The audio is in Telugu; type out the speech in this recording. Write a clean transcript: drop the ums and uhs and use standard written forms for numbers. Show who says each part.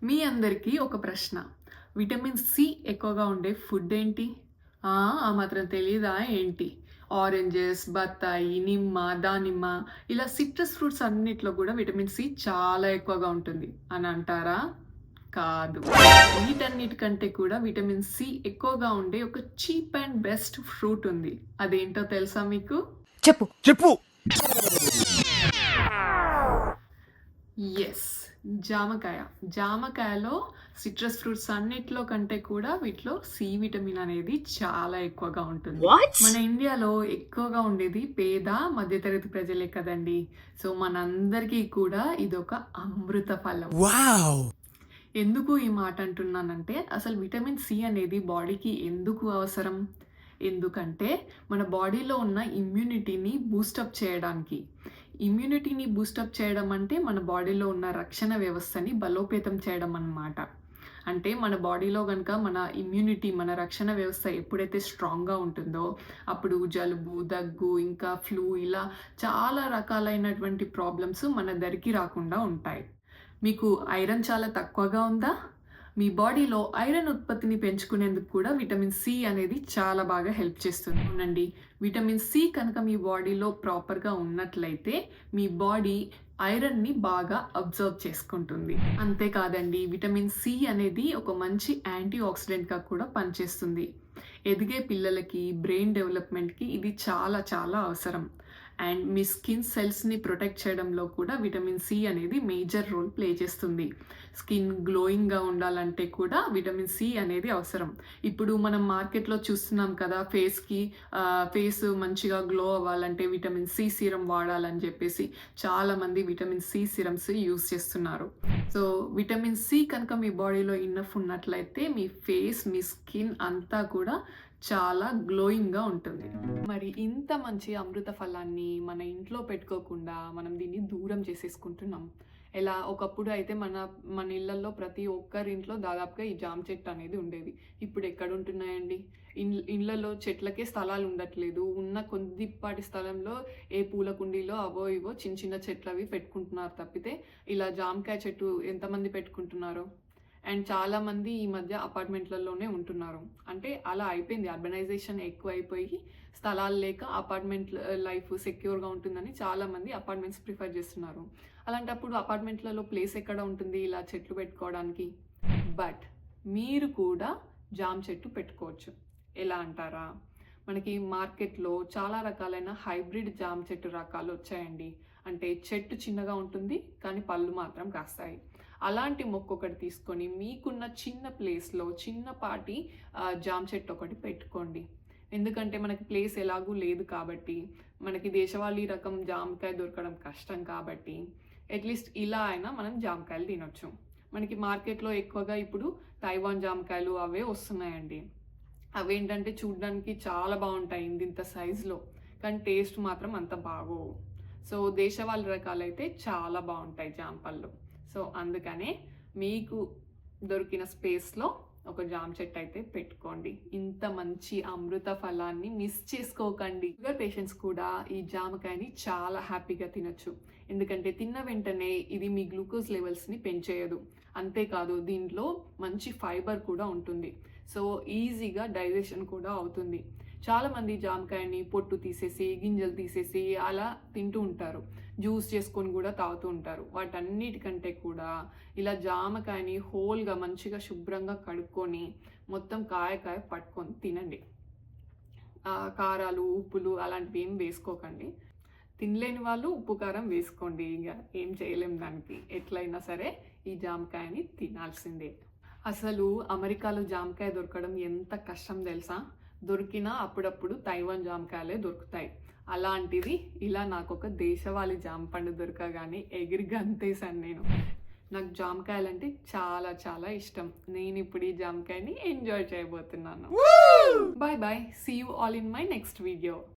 Speaker 1: మీ అందరికీ ఒక ప్రశ్న. విటమిన్ సి ఎక్కువగా ఉండే ఫుడ్ ఏంటి? ఆ మాత్రం తెలీదా ఏంటి? ఆరెంజెస్, బత్తాయి, నిమ్మ, దానిమ్మ ఇలా సిట్రస్ ఫ్రూట్స్ అన్నిట్లో కూడా విటమిన్ సి చాలా ఎక్కువగా ఉంటుంది అని అంటారా? కాదు. వీటన్నిటికంటే కూడా విటమిన్ సి ఎక్కువగా ఉండే ఒక చీప్ అండ్ బెస్ట్ ఫ్రూట్ ఉంది. అదేంటో తెలుసా మీకు?
Speaker 2: చెప్పు చెప్పు.
Speaker 1: యెస్. జామకాయ. జామకాయలో సిట్రస్ ఫ్రూట్స్ అన్నిట్లో కంటే కూడా వీటిలో సి విటమిన్ అనేది చాలా ఎక్కువగా ఉంటుంది.
Speaker 2: వాట్?
Speaker 1: మన ఇండియాలో ఎక్కువగా ఉండేది పేద, మధ్యతరగతి ప్రజలే కదండీ! సో, మనందరికీ కూడా ఇదొక అమృత ఫలం.
Speaker 2: వావ్!
Speaker 1: ఎందుకు ఈ మాట అంటున్నానంటే, అసలు విటమిన్ సి అనేది బాడీకి ఎందుకు అవసరం? ఎందుకంటే, మన బాడీలో ఉన్న ఇమ్యూనిటీని బూస్టప్ చేయడానికి. ఇమ్యూనిటీని బూస్టప్ చేయడం అంటే, మన బాడీలో ఉన్న రక్షణ వ్యవస్థని బలోపేతం చేయడం అన్నమాట. అంటే మన బాడీలో గనుక మన ఇమ్యూనిటీ, మన రక్షణ వ్యవస్థ ఎప్పుడైతే స్ట్రాంగ్‌గా ఉంటుందో, అప్పుడు జలుబు, దగ్గు, ఇంకా ఫ్లూ ఇలా చాలా రకాలైనటువంటి ప్రాబ్లమ్స్ మన దరికి రాకుండా ఉంటాయి. మీకు ఐరన్ చాలా తక్కువగా ఉందా? మీ బాడీలో ఐరన్ ఉత్పత్తిని పెంచుకునేందుకు కూడా విటమిన్ సి అనేది చాలా బాగా హెల్ప్ చేస్తుంది. అవునండి. విటమిన్ సి కనుక మీ బాడీలో ప్రాపర్‌గా ఉన్నట్లయితే మీ బాడీ ఐరన్‌ని బాగా అబ్జర్వ్ చేసుకుంటుంది. అంతేకాదండి, విటమిన్ సి అనేది ఒక మంచి యాంటీ ఆక్సిడెంట్‌గా కూడా పనిచేస్తుంది. ఎదిగే పిల్లలకి, బ్రెయిన్ డెవలప్‌మెంట్‌కి ఇది చాలా చాలా అవసరం. అండ్ మీ స్కిన్ సెల్స్‌ని ప్రొటెక్ట్ చేయడంలో కూడా విటమిన్ సి అనేది మేజర్ రోల్ ప్లే చేస్తుంది. స్కిన్ గ్లోయింగ్‌గా ఉండాలంటే కూడా విటమిన్ సి అనేది అవసరం. ఇప్పుడు మనం మార్కెట్‌లో చూస్తున్నాం కదా! ఫేస్ మంచిగా గ్లో అవ్వాలంటే విటమిన్ సి సీరమ్ వాడాలని చెప్పేసి చాలామంది విటమిన్ సి సీరమ్స్ యూజ్ చేస్తున్నారు. సో, విటమిన్ సి కనుక మీ బాడీలో ఇనఫ్ ఉన్నట్లయితే మీ ఫేస్, మీ స్కిన్ అంతా కూడా చాలా గ్లోయింగ్‌గా ఉంటుంది. మరి ఇంత మంచి అమృత ఫలాన్ని మన ఇంట్లో పెట్టుకోకుండా మనం దీన్ని దూరం చేసేసుకుంటున్నాం. ఎలా ఒకప్పుడు అయితే మన ఇళ్లల్లో ప్రతి ఒక్కరింట్లో దాదాపుగా ఈ జామ చెట్టు అనేది ఉండేది. ఇప్పుడు ఎక్కడుంటున్నాయండి? ఇళ్ళలో చెట్లకే స్థలాలు ఉండట్లేదు. ఉన్న కొద్దిపాటి స్థలంలో ఏ పూల కుండీలో అవో ఇవో చిన్న చిన్న చెట్లవి పెట్టుకుంటున్నారు తప్పితే ఇలా జామకాయ చెట్టు ఎంతమంది పెట్టుకుంటున్నారు? అండ్ చాలామంది ఈ మధ్య అపార్ట్మెంట్లలోనే ఉంటున్నారు. అంటే అలా అయిపోయింది. అర్బనైజేషన్ ఎక్కువైపోయి స్థలాలు లేక అపార్ట్మెంట్ లైఫ్ సెక్యూర్‌గా ఉంటుందని చాలామంది అపార్ట్మెంట్స్ ప్రిఫర్ చేస్తున్నారు. అలాంటప్పుడు అపార్ట్మెంట్లలో ప్లేస్ ఎక్కడ ఉంటుంది ఇలా చెట్లు పెట్టుకోవడానికి? బట్ మీరు కూడా జామ చెట్టు పెట్టుకోవచ్చు. ఎలా అంటారా? మనకి మార్కెట్‌లో చాలా రకాలైన హైబ్రిడ్ జామ చెట్టు రకాలు వచ్చాయండి. అంటే చెట్టు చిన్నగా ఉంటుంది, కానీ పళ్ళు మాత్రం కాస్తాయి. అలాంటి మొక్క ఒకటి తీసుకొని మీకున్న చిన్న ప్లేస్‌లో చిన్నపాటి జామ చెట్టు ఒకటి పెట్టుకోండి. ఎందుకంటే మనకి ప్లేస్ ఎలాగూ లేదు కాబట్టి, మనకి దేశవాళీ రకం జామకాయ దొరకడం కష్టం కాబట్టి, అట్‌లీస్ట్ ఇలా అయినా మనం జామకాయలు తినొచ్చు. మనకి మార్కెట్‌లో ఎక్కువగా ఇప్పుడు తైవాన్ జామకాయలు అవే వస్తున్నాయండి. అవేంటంటే చూడ్డానికి చాలా బావుంటాయి ఇంతింత సైజులో. కానీ టేస్ట్ మాత్రం అంత బాగోవు. సో, దేశవాళీ రకాలైతే చాలా బావుంటాయి జామ పళ్ళు. సో, అందుకనే మీకు దొరికిన స్పేస్‌లో ఒక జామ చెట్టు అయితే పెట్టుకోండి. ఇంత మంచి అమృత ఫలాన్ని మిస్ చేసుకోకండి. షుగర్ పేషెంట్స్ కూడా ఈ జామకాయని చాలా హ్యాపీగా తినొచ్చు. ఎందుకంటే తిన్న వెంటనే ఇది మీ గ్లూకోజ్ లెవెల్స్‌ని పెంచేయదు. అంతేకాదు దీంట్లో మంచి ఫైబర్ కూడా ఉంటుంది. సో, ఈజీగా డైజెషన్ కూడా అవుతుంది. చాలామంది జామకాయని పొట్టు తీసేసి, గింజలు తీసేసి అలా తింటూ ఉంటారు. జ్యూస్ చేసుకొని కూడా తాగుతూ ఉంటారు. వాటన్నిటికంటే కూడా ఇలా జామకాయని హోల్‌గా మంచిగా శుభ్రంగా కడుక్కొని మొత్తం కాయ కాయ పట్టుకొని తినండి. కారాలు, ఉప్పులు అలాంటివి ఏం వేసుకోకండి. తినలేని వాళ్ళు ఉప్పు, కారం వేసుకోండి. ఇగ ఏం చేయలేం దానికి. ఎట్లయినా సరే ఈ జామకాయని తినాల్సిందే. అసలు అమెరికాలో జామకాయ దొరకడం ఎంత కష్టం తెలుసా? దొరికినా అప్పుడప్పుడు తైవాన్ జామకాయలే దొరుకుతాయి. అలాంటిది ఇలా నాకొక దేశవాళీ జామ పండు దొరకగానే ఎగిరి గంతేసాను నేను. నాకు జామకాయలంటే చాలా చాలా ఇష్టం. నేనిప్పుడు ఈ జామకాయని ఎంజాయ్ చేయబోతున్నాను. Bye bye. See you all in my next video.